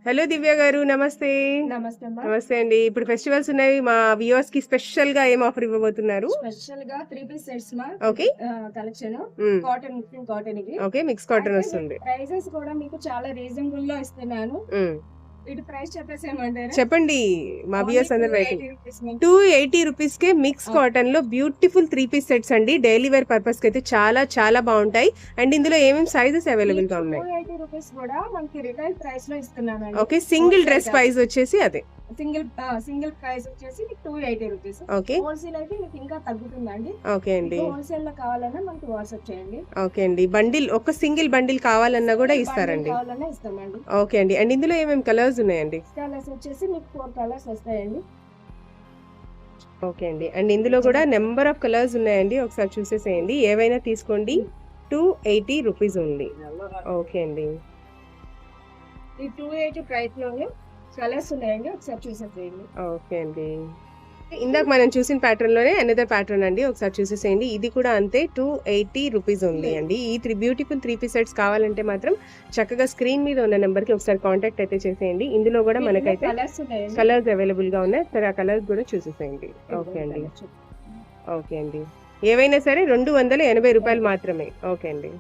Hello దివ్య గారు, నమస్తే. నమస్తే అమ్మా. నమస్తే అండి. ఇప్పుడు ఫెస్టివల్స్ ఉన్నాయి. మా వ్యూవర్స్ కి స్పెషల్ గా ఏం ఆఫర్ ఇవ్వబోతున్నారు? స్పెషల్ గా 3 పీస్ సెట్స్ మా ఓకే. కలెక్షన్ మ్మ్. కాటన్ ఇది. ఓకే, మిక్స్ కాటన్ అయితే వస్తుంది. ప్రైసెస్ కూడా మీకు చాలా రీజనబుల్ లో ఇస్తున్నాను. మ్మ్. ఇటు ప్రైస్ చెప్పేసేయమంటారా? చెప్పండి, మా ఓన్లీ వ్యూవర్స్ అందరు వెయిటింగ్. 280 rupees ma'am. 280 రూపీస్ కే మిక్స్ కాటన్ లో బ్యూటిఫుల్ 3 పీస్ సెట్స్ అండి. డైలీ వేర్ పర్పస్ కి అయితే చాలా చాలా బాగుంటాయి. అండ్ ఇందులో ఏమేమి సైజెస్ అవైలబుల్ గా ఉన్నాయి? 280 రూపీస్ కూడా మనకి రిటైల్ ప్రైస్ లో ఇస్తున్నాను. ఓకే, సింగిల్ డ్రెస్ ప్రైస్ వచ్చేసి అదే. సింగిల్ ప్రైస్ వచ్చేసి 280 రూపీస్. ఓకే. హోల్సేల్ అయితే మీకు ఇంకా తగ్గుతుందండి. ఓకే అండి. హోల్సేల్ లో కావాలన్నా మనకి వాట్సాప్ చేయండి. ఓకే అండి. బండిల్, ఒక సింగిల్ బండిల్ కావాలన్నా కూడా ఇస్తారండి. కావాలన్నా ఇస్తామండి. ఓకే అండి. అండ్ ఇందులో ఏమేమి కలర్స్ ఉన్నాయండి? కలర్స్ వచ్చేసి మీకు 4 కలర్స్ వస్తాయండి. ఓకే అండి. అండ్ ఇందులో కూడా నెంబర్ ఆఫ్ కలర్స్ ఉన్నాయండి, ఒకసారి చూసేసేయండి. ఏవైనా తీసుకోండి. 280 రూపీస్ ఓన్లీ. ఓకే అండి. ఈ 280 ప్రైస్ లోనే కలర్స్ ఉన్నాయండి, ఒకసారి చూసేసేయండి. ఓకే అండి. ఇందాక మనం చూసిన ప్యాటర్న్ లోనే అనదర్ ప్యాటర్న్ అండి, ఒకసారి చూసేసేయండి. ఇది కూడా అంతే, 280 రూపీస్ ఓన్లీ అండి. ఈ బ్యూటిఫుల్ 3 పీస్ సెట్స్ కావాలంటే మాత్రం చక్కగా స్క్రీన్ మీద ఉన్న నెంబర్ కి ఒకసారి కాంటాక్ట్ అయితే చేసేయండి. ఇందులో కూడా మనకైతే కలర్స్ ఉన్నాయండి. కలర్స్ అవైలబుల్ గా ఉన్నాయి. సరే, ఆ కలర్స్ కూడా చూసేసేయండి. ఓకే అండి. ఓకే అండి. ఏవైనా సరే 280 రూపాయలు మాత్రమే. ఓకే అండి.